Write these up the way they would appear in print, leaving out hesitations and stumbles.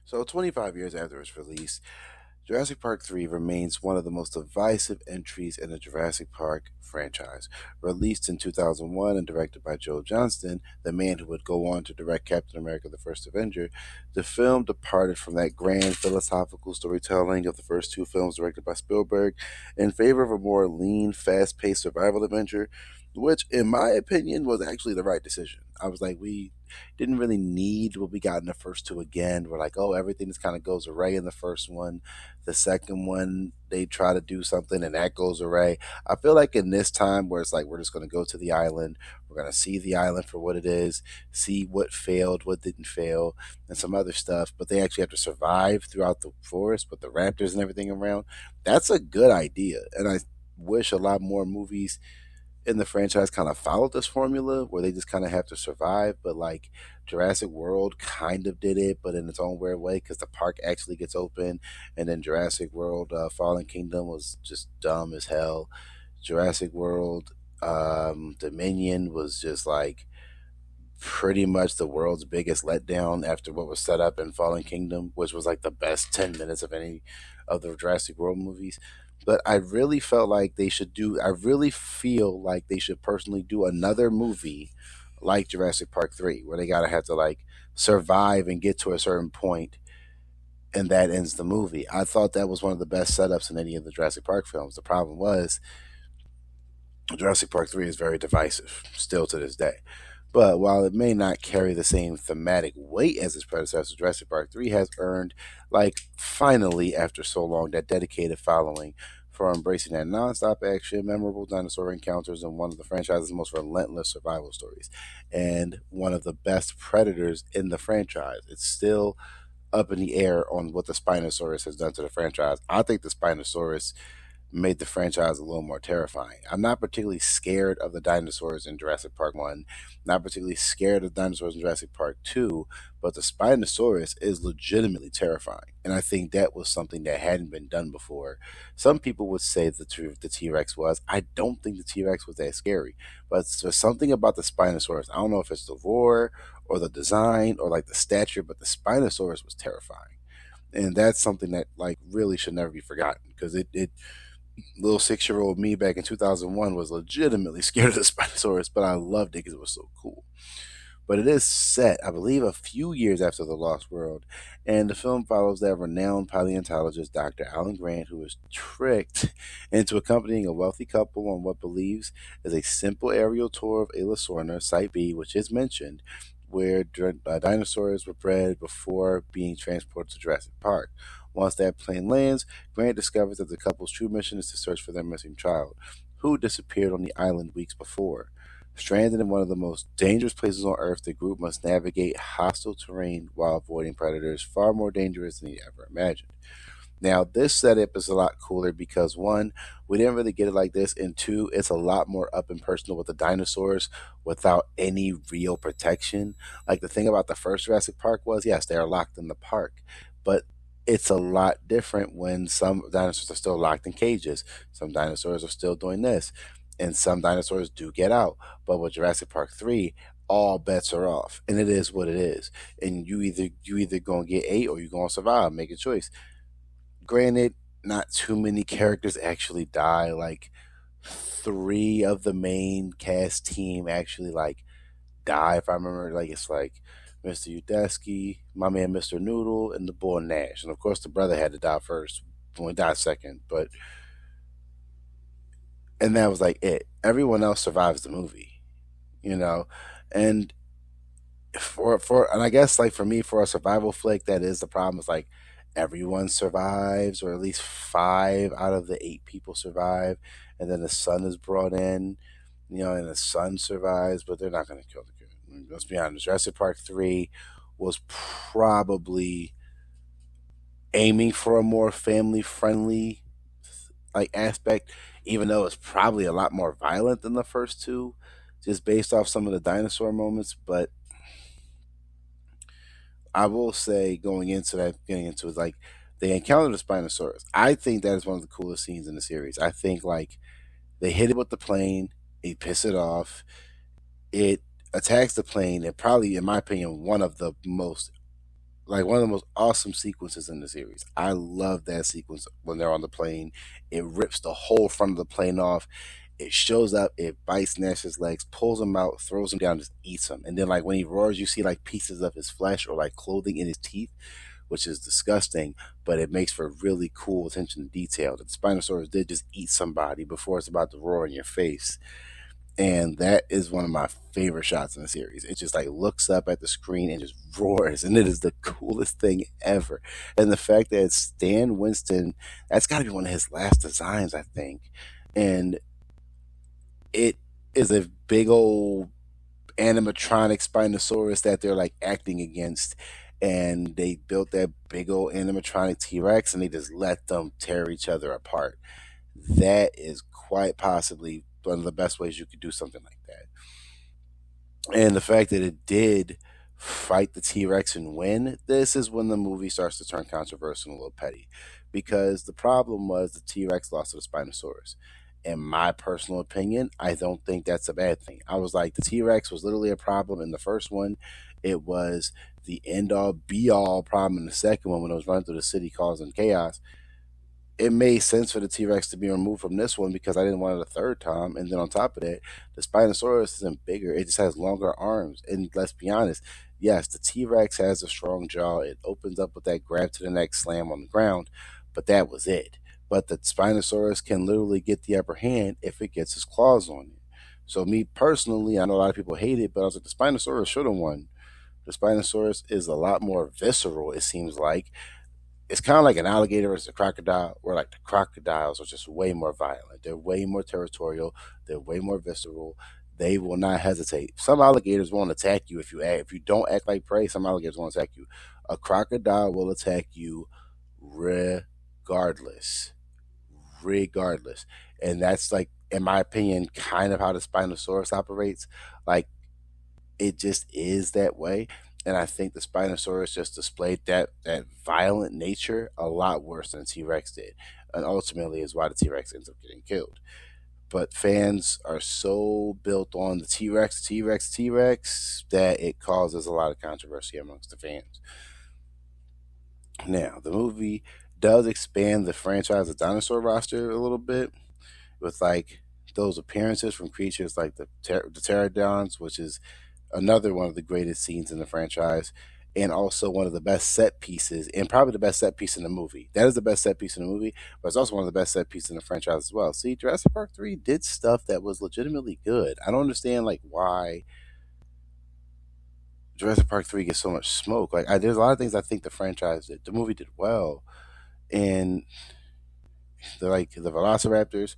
So, 25 years after its release, Jurassic Park III remains one of the most divisive entries in the Jurassic Park franchise. Released in 2001 and directed by Joe Johnston, the man who would go on to direct Captain America the First Avenger, the film departed from that grand philosophical storytelling of the first two films directed by Spielberg in favor of a more lean, fast paced survival adventure, which, in my opinion, was actually the right decision. I was like, we didn't really need what we got in the first two again. We're like, oh, everything just kind of goes away in the first one. The second one, they try to do something and that goes away. I feel like in this time where it's like we're just going to go to the island, we're going to see the island for what it is, see what failed, what didn't fail, and some other stuff. But they actually have to survive throughout the forest with the raptors and everything around. That's a good idea. And I wish a lot more movies in the franchise kind of followed this formula where they just kind of have to survive. But like Jurassic World kind of did it, but in its own weird way because the park actually gets open. And then Jurassic World Fallen Kingdom was just dumb as hell. Jurassic World Dominion was just like pretty much the world's biggest letdown after what was set up in Fallen Kingdom, which was like the best 10 minutes of any of the Jurassic World movies. But I really felt like they should do, I really feel like they should personally do another movie like Jurassic Park 3, where they gotta have to like survive and get to a certain point and that ends the movie. I thought that was one of the best setups in any of the Jurassic Park films. The problem was Jurassic Park 3 is very divisive, still to this day. But while it may not carry the same thematic weight as its predecessor, Jurassic Park 3 has earned, like, finally, after so long, that dedicated following for embracing that nonstop action, memorable dinosaur encounters, and one of the franchise's most relentless survival stories, and one of the best predators in the franchise. It's still up in the air on what the Spinosaurus has done to the franchise. I think the Spinosaurus made the franchise a little more terrifying. I'm not particularly scared of the dinosaurs in Jurassic Park 1, not particularly scared of dinosaurs in Jurassic Park 2, but the Spinosaurus is legitimately terrifying. And I think that was something that hadn't been done before. Some people would say the T Rex was. I don't think the T Rex was that scary, but there's something about the Spinosaurus. I don't know if it's the roar or the design or like the stature, but the Spinosaurus was terrifying. And that's something that like really should never be forgotten because it little 6 year old me back in 2001 was legitimately scared of the Spinosaurus, but I loved it because it was so cool. But it is set, I believe, a few years after The Lost World, and the film follows that renowned paleontologist Dr. Alan Grant, who is tricked into accompanying a wealthy couple on what believes is a simple aerial tour of Isla Sorna, Site B, which is mentioned, where dinosaurs were bred before being transported to Jurassic Park. Once that plane lands, Grant discovers that the couple's true mission is to search for their missing child, who disappeared on the island weeks before. Stranded in one of the most dangerous places on Earth, the group must navigate hostile terrain while avoiding predators far more dangerous than he ever imagined. Now, this setup is a lot cooler because one, we didn't really get it like this, and two, it's a lot more up and personal with the dinosaurs without any real protection. Like the thing about the first Jurassic Park was, yes, they are locked in the park, but it's a lot different when some dinosaurs are still locked in cages. Some dinosaurs are still doing this, and some dinosaurs do get out. But with Jurassic Park 3, all bets are off, and it is what it is. And you either gonna get ate or you gonna survive. Make a choice. Granted, not too many characters actually die. Like three of the main cast team actually like die. If I remember, like it's like Mr. Udesky, my man Mr. Noodle, and the boy Nash. And of course, the brother had to die first. Only died second, but and that was like it. Everyone else survives the movie, you know, and for and I guess like for me for a survival flick that is the problem is like everyone survives or at least five out of the eight people survive and then the son is brought in, and the son survives but they're not going to kill the kid. I mean, let's be honest, Jurassic Park 3 was probably aiming for a more family friendly like aspect, even though it's probably a lot more violent than the first two just based off some of the dinosaur moments. But I will say going into that, getting into it, like they encounter the Spinosaurus. I think that is one of the coolest scenes in the series. I think like they hit it with the plane, it piss it off, it attacks the plane, and probably, in my opinion, one of the most like one of the most awesome sequences in the series. I love that sequence when they're on the plane. It rips the whole front of the plane off. It shows up, it bites Nash's legs, pulls him out, throws him down, just eats him. And then like when he roars, you see like pieces of his flesh or like clothing in his teeth, which is disgusting, but it makes for really cool attention to detail. That the Spinosaurus did just eat somebody before it's about to roar in your face. And that is one of my favorite shots in the series. It just like looks up at the screen and just roars, and it is the coolest thing ever. And the fact that Stan Winston, that's got to be one of his last designs, I think. And it is a big old animatronic Spinosaurus that they're like acting against. And they built that big old animatronic T Rex and they just let them tear each other apart. That is quite possibly one of the best ways you could do something like that. And the fact that it did fight the T Rex and win, this is when the movie starts to turn controversial and a little petty. Because the problem was the T Rex lost to the Spinosaurus. In my personal opinion, I don't think that's a bad thing. I was like, the T Rex was literally a problem in the first one. It was the end all be all problem in the second one when it was running through the city causing chaos. It made sense for the T Rex to be removed from this one because I didn't want it a third time. And then on top of that, the Spinosaurus isn't bigger; it just has longer arms. And let's be honest, yes, the T Rex has a strong jaw. It opens up with that grab to the neck slam on the ground, but that was it. But the Spinosaurus can literally get the upper hand if it gets its claws on it. So me personally, I know a lot of people hate it, but I was like, the Spinosaurus should have won. The Spinosaurus is a lot more visceral. It seems like it's kind of like an alligator versus a crocodile, where like the crocodiles are just way more violent. They're way more territorial. They're way more visceral. They will not hesitate. Some alligators won't attack you if you act. If you don't act like prey, some alligators won't attack you. A crocodile will attack you regardless, regardless. And that's like, in my opinion, kind of how the Spinosaurus operates. Like it just is that way. And I think the Spinosaurus just displayed that violent nature a lot worse than the T Rex did. And ultimately is why the T Rex ends up getting killed. But fans are so built on the T Rex, T Rex, T Rex that it causes a lot of controversy amongst the fans. Now, the movie does expand the franchise of dinosaur roster a little bit with like those appearances from creatures like the pterodons, which is another one of the greatest scenes in the franchise, and also one of the best set pieces, and probably the best set piece in the movie. That is the best set piece in the movie, but it's also one of the best set pieces in the franchise as well. See, Jurassic Park 3 did stuff that was legitimately good. I don't understand like why Jurassic Park 3 gets so much smoke. There's a lot of things I think the franchise did. The movie did well, and the Velociraptors.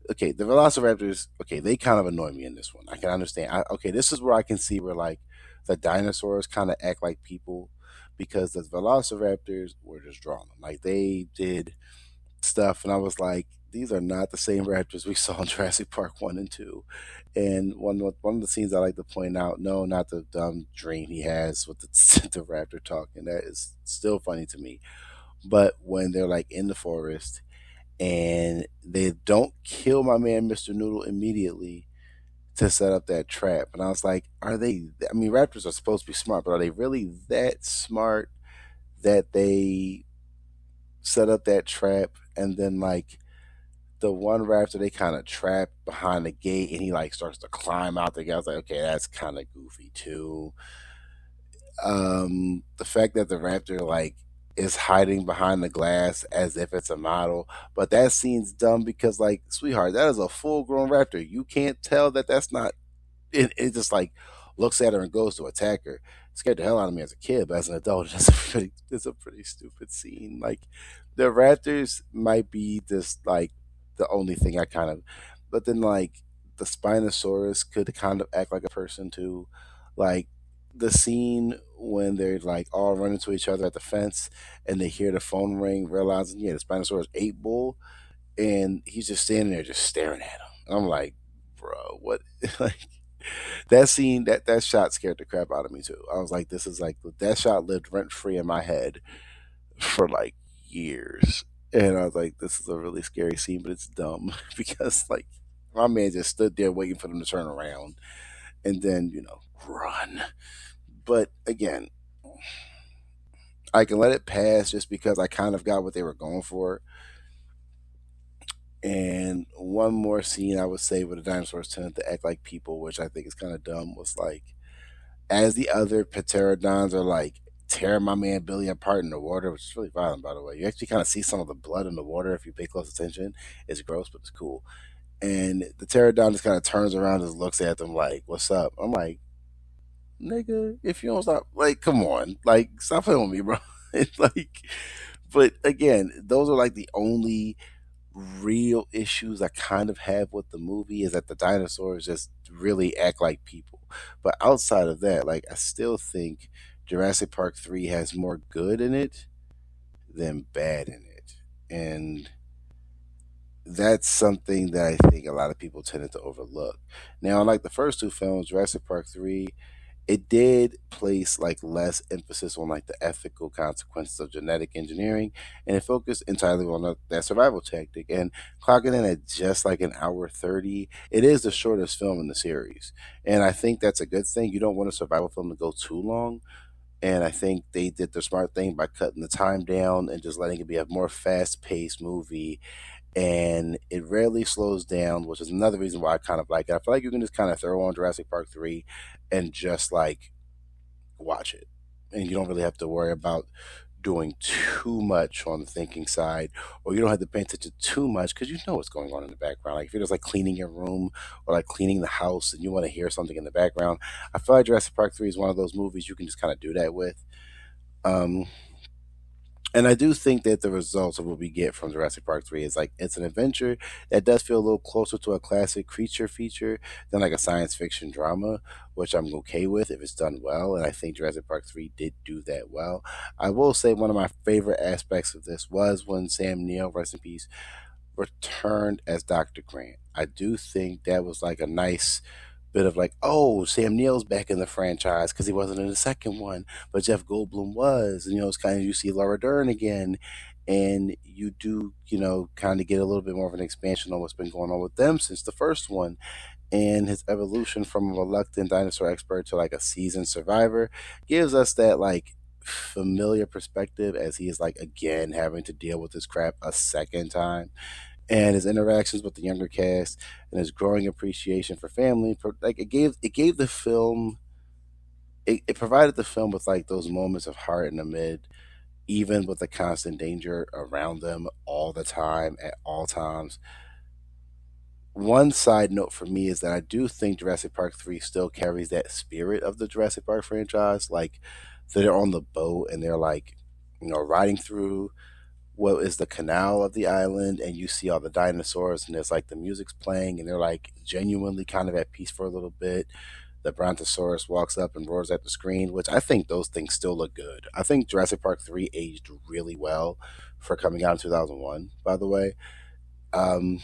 Okay, the Velociraptors. Okay, they kind of annoy me in this one. I can understand. Okay, this is where I can see where like the dinosaurs kind of act like people because the Velociraptors were just drawn. Like they did stuff, and I was like, these are not the same raptors we saw in Jurassic Park 1 and 2. And one of the scenes I like to point out, no, not the dumb dream he has with the, the raptor talking. That is still funny to me. But when they're like in the forest and they don't kill my man Mr. Noodle immediately to set up that trap. And I was like, are they? I mean, raptors are supposed to be smart, but are they really that smart that they set up that trap? And then like the one raptor they kind of trap behind the gate, and he like starts to climb out the gate. I was like, okay, that's kind of goofy too. The fact that the raptor like is hiding behind the glass as if it's a model, but that scene's dumb because like, sweetheart, that is a full grown raptor. You can't tell that that's not it. Just like looks at her and goes to attack her. It scared the hell out of me as a kid, but as an adult, it's a pretty stupid scene. Like the raptors might be just like the only thing I kind of, but then like the Spinosaurus could kind of act like a person too. Like the scene when they're like all running to each other at the fence and they hear the phone ring, realizing yeah, the Spinosaurus ate Bull, and he's just standing there just staring at him. And I'm like, bro, what? Like that scene, that shot scared the crap out of me too. I was like, this is like that shot lived rent free in my head for like years. And I was like, this is a really scary scene, but it's dumb because like my man just stood there waiting for them to turn around and then, run. But again, I can let it pass just because I kind of got what they were going for. And one more scene I would say where the dinosaurs tended to act like people, which I think is kind of dumb, was like as the other pterodons are like tearing my man Billy apart in the water, which is really violent, by the way. You actually kind of see some of the blood in the water if you pay close attention. It's gross, but it's cool. And the pterodon just kind of turns around and just looks at them like, "What's up?" I'm like, "Nigga, if you don't stop, like, come on, like, stop playing with me, bro." It's like, but again, those are like the only real issues I kind of have with the movie is that the dinosaurs just really act like people. But outside of that, like I still think Jurassic Park 3 has more good in it than bad in it. And that's something that I think a lot of people tended to overlook. Now, unlike the first two films, Jurassic Park 3, it did place like less emphasis on like the ethical consequences of genetic engineering, and it focused entirely on that survival tactic. And clocking in at just like an hour 30, it is the shortest film in the series, and I think that's a good thing. You don't want a survival film to go too long, and I think they did the smart thing by cutting the time down and just letting it be a more fast-paced movie, and it rarely slows down, which is another reason why I kind of like it. I feel like you can just kind of throw on Jurassic Park 3 and just like watch it. And you don't really have to worry about doing too much on the thinking side, or you don't have to pay attention too much because you know what's going on in the background. Like if you're just like cleaning your room or like cleaning the house and you want to hear something in the background, I feel like Jurassic Park 3 is one of those movies you can just kind of do that with. Um, and I do think that the results of what we get from Jurassic Park 3 is like it's an adventure that does feel a little closer to a classic creature feature than like a science fiction drama, which I'm okay with if it's done well. And I think Jurassic Park 3 did do that well. I will say one of my favorite aspects of this was when Sam Neill, rest in peace, returned as Dr. Grant. I do think that was like a nice bit of like, oh, Sam Neill's back in the franchise because he wasn't in the second one, but Jeff Goldblum was. And, it's kind of, you see Laura Dern again, and you do, kind of get a little bit more of an expansion on what's been going on with them since the first one. And his evolution from a reluctant dinosaur expert to like a seasoned survivor gives us that like familiar perspective as he is like again having to deal with this crap a second time, and his interactions with the younger cast and his growing appreciation for family, like it gave the film, it provided the film with like those moments of heart in the mid, even with the constant danger around them all the time at all times. One side note for me is that I do think Jurassic Park 3 still carries that spirit of the Jurassic Park franchise, like they're on the boat and they're like, riding through what is the canal of the island, and you see all the dinosaurs and there's like the music's playing and they're like genuinely kind of at peace for a little bit. The brontosaurus walks up and roars at the screen, which I think those things still look good. I think Jurassic Park 3 aged really well for coming out in 2001, by the way. um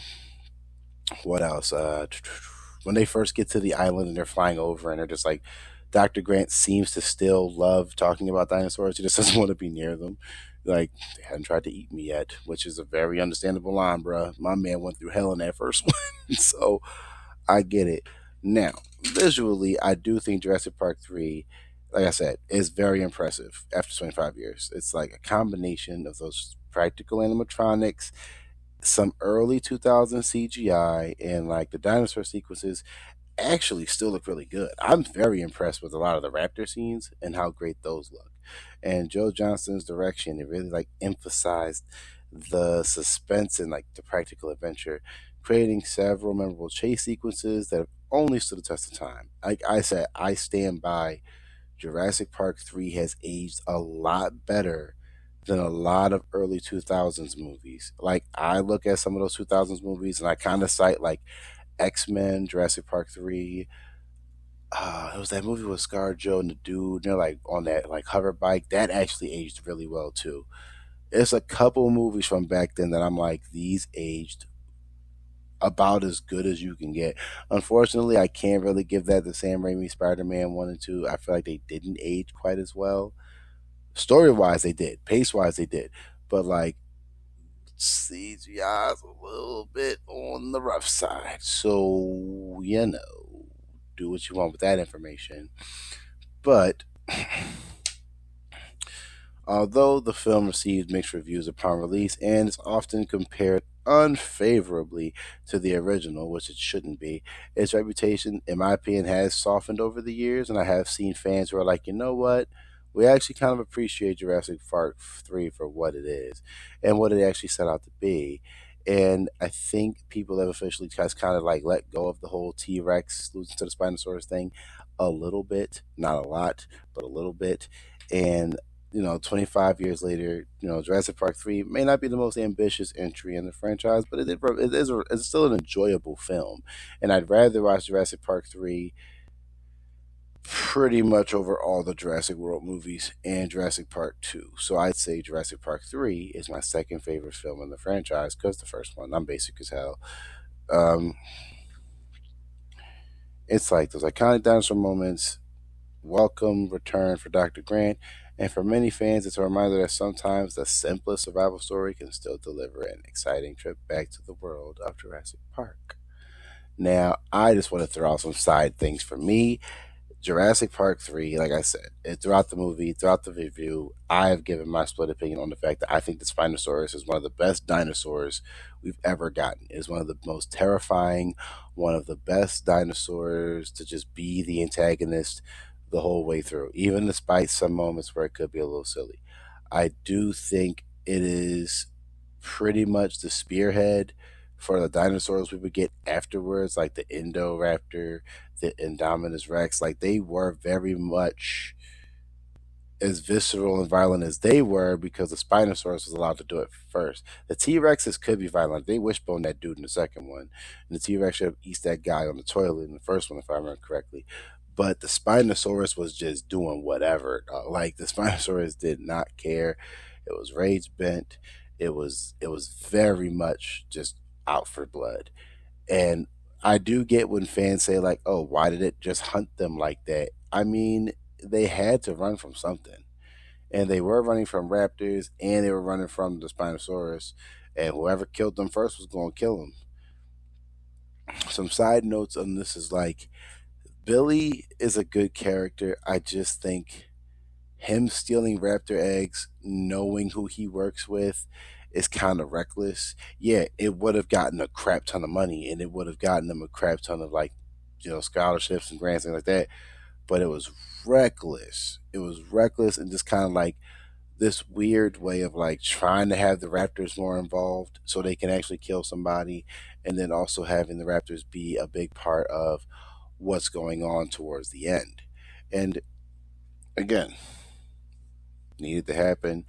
what else? When they first get to the island and they're flying over and they're just like, Dr. Grant seems to still love talking about dinosaurs. He just doesn't want to be near them. Like, they hadn't tried to eat me yet, which is a very understandable line, bruh. My man went through hell in that first one. So I get it. Now, visually, I do think Jurassic Park 3, like I said, is very impressive after 25 years. It's like a combination of those practical animatronics, some early 2000 CGI, and like the dinosaur sequences actually still look really good. I'm very impressed with a lot of the raptor scenes and how great those look. And Joe Johnston's direction, it really like emphasized the suspense and like the practical adventure, creating several memorable chase sequences that have only stood the test of time. Like I said, I stand by Jurassic Park 3 has aged a lot better than a lot of early 2000s movies. Like, I look at some of those 2000s movies and I kind of cite like X Men, Jurassic Park 3. It was that movie with ScarJo and the dude. They're like on that like hover bike. That actually aged really well too. There's a couple movies from back then that I'm like, these aged about as good as you can get. Unfortunately, I can't really give that to Sam Raimi Spider Man 1 and 2. I feel like they didn't age quite as well. Story wise, they did. Pace wise, they did. But like CGI is a little bit on the rough side. So, do what you want with that information. But Although the film received mixed reviews upon release and is often compared unfavorably to the original, which it shouldn't be, its reputation, in my opinion, has softened over the years, and I have seen fans who are like, you know what? We actually kind of appreciate Jurassic Park 3 for what it is and what it actually set out to be. And I think people have officially just kind of like let go of the whole T Rex losing to the Spinosaurus thing a little bit, not a lot, but a little bit. And 25 years later, Jurassic Park 3 may not be the most ambitious entry in the franchise, but it's still an enjoyable film. And I'd rather watch Jurassic Park 3 pretty much over all the Jurassic World movies and Jurassic Park 2. So I'd say Jurassic Park 3 is my second favorite film in the franchise because the first one, I'm basic as hell. Um, it's like those iconic dinosaur moments, welcome return for Dr. Grant, and for many fans, it's a reminder that sometimes the simplest survival story can still deliver an exciting trip back to the world of Jurassic Park. Now, I just want to throw out some side things for me. Jurassic Park 3, like I said, throughout the movie, throughout the review, I have given my split opinion on the fact that I think the Spinosaurus is one of the best dinosaurs we've ever gotten. It is one of the most terrifying, one of the best dinosaurs to just be the antagonist the whole way through, even despite some moments where it could be a little silly. I do think it is pretty much the spearhead for the dinosaurs we would get afterwards, like the Indoraptor, the Indominus Rex. Like they were very much as visceral and violent as they were because the Spinosaurus was allowed to do it first. The T Rexes could be violent. They wishbone that dude in the second one. And the T Rex should have eats that guy on the toilet in the first one, if I remember correctly. But the Spinosaurus was just doing whatever. Like the Spinosaurus did not care. It was rage bent. It was very much just out for blood. And I do get when fans say like, "Oh, why did it just hunt them like that?" I mean, they had to run from something, and they were running from raptors, and they were running from the Spinosaurus, and whoever killed them first was going to kill them. Some side notes on this is like Billy is a good character. I just think him stealing raptor eggs, knowing who he works with, is kind of reckless. Yeah, it would have gotten a crap ton of money, and it would have gotten them a crap ton of like, scholarships and grants and like that. But it was reckless. It was reckless and just kind of like this weird way of like trying to have the Raptors more involved so they can actually kill somebody, and then also having the Raptors be a big part of what's going on towards the end. And again, needed to happen.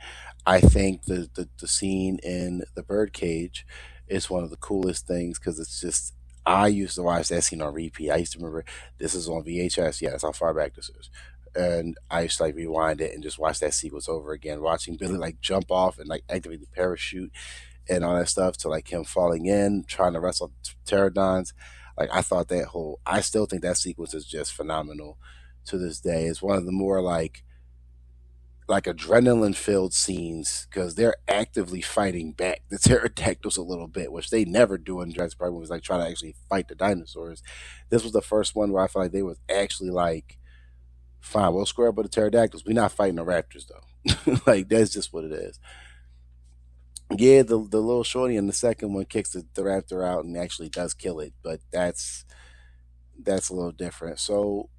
I think the scene in the birdcage is one of the coolest things because it's just. I used to watch that scene on repeat. I used to remember this is on VHS. Yeah, that's how far back this is. And I used to like rewind it and just watch that sequence over again, watching Billy like jump off and like activate the parachute and all that stuff to like him falling in, trying to wrestle pterodons. Like I thought I still think that sequence is just phenomenal to this day. It's one of the more like adrenaline filled scenes because they're actively fighting back the pterodactyls a little bit, which they never do in Jurassic Park movies, like trying to actually fight the dinosaurs. This was the first one where I felt like they was actually like, fine, we'll square up with the pterodactyls. We're not fighting the raptors though. Like that's just what it is. Yeah, the little shorty in the second one kicks the raptor out and actually does kill it, but that's a little different. So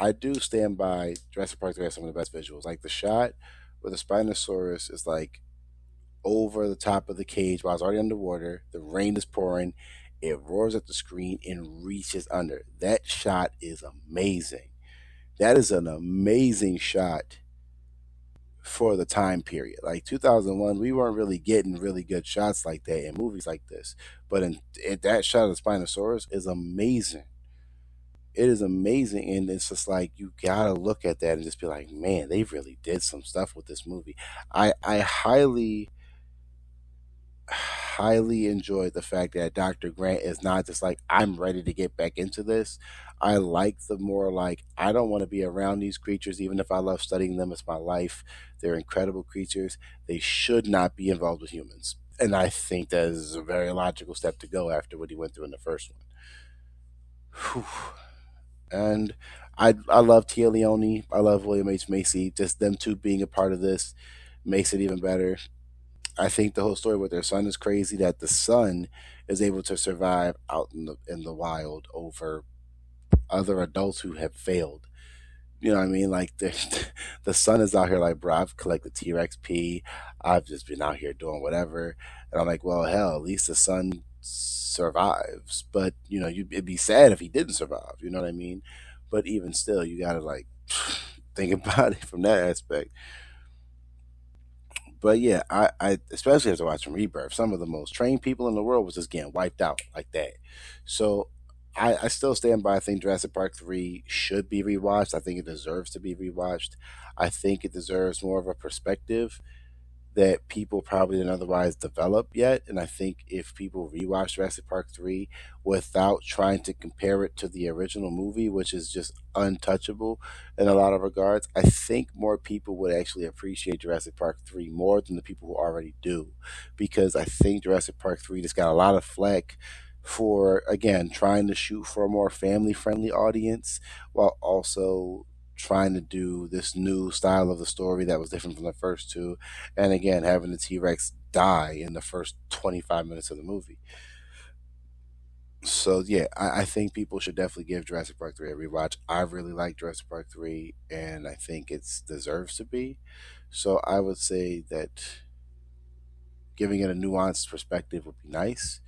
I do stand by Jurassic Park 3 has some of the best visuals. Like the shot where the Spinosaurus is like over the top of the cage while it's already underwater, the rain is pouring, it roars at the screen and reaches under. That shot is amazing. That is an amazing shot for the time period. Like 2001, we weren't really getting really good shots like that in movies like this. But that shot of the Spinosaurus is amazing. It is amazing, and it's just like you gotta look at that and just be like, man, they really did some stuff with this movie. I highly enjoyed the fact that Dr. Grant is not just like I'm ready to get back into this. I like the more like I don't want to be around these creatures even if I love studying them as my life. They're incredible creatures. They should not be involved with humans. And I think that is a very logical step to go after what he went through in the first one. Whew. And I love Tia Leone. I love William H Macy. Just them two being a part of this makes it even better. I think the whole story with their son is crazy. That the son is able to survive out in the wild over other adults who have failed. You know what I mean? Like the son is out here like, bro, I've collected T Rex pee. I've just been out here doing whatever. And I'm like, well, hell, at least the son survives. But you know, it'd be sad if he didn't survive. You know what I mean? But even still, you gotta like think about it from that aspect. But yeah, I especially after watching Rebirth, some of the most trained people in the world was just getting wiped out like that. So I still stand by. I think Jurassic Park 3 should be rewatched. I think it deserves to be rewatched. I think it deserves more of a perspective that people probably didn't otherwise develop yet. And I think if people rewatch Jurassic Park 3 without trying to compare it to the original movie, which is just untouchable in a lot of regards, I think more people would actually appreciate Jurassic Park 3 more than the people who already do. Because I think Jurassic Park 3 just got a lot of flack for, again, trying to shoot for a more family friendly audience while also trying to do this new style of the story that was different from the first two, and again having the T-Rex die in the first 25 minutes of the movie. So yeah, I think people should definitely give Jurassic Park 3 a rewatch. I really like Jurassic Park 3, and I think it deserves to be. So I would say that giving it a nuanced perspective would be nice.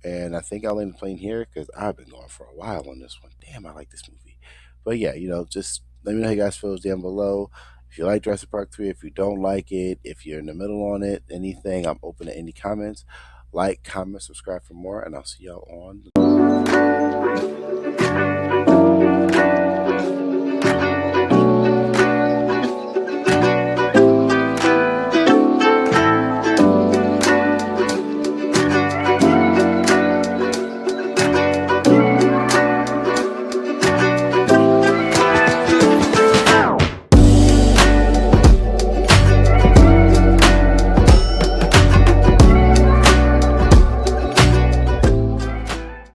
And I think I'll end the plane here because I've been going for a while on this one. Damn, I like this movie. But yeah, just let me know how you guys feel down below. If you like Jurassic Park 3, if you don't like it, if you're in the middle on it, anything, I'm open to any comments. Like, comment, subscribe for more, and I'll see y'all on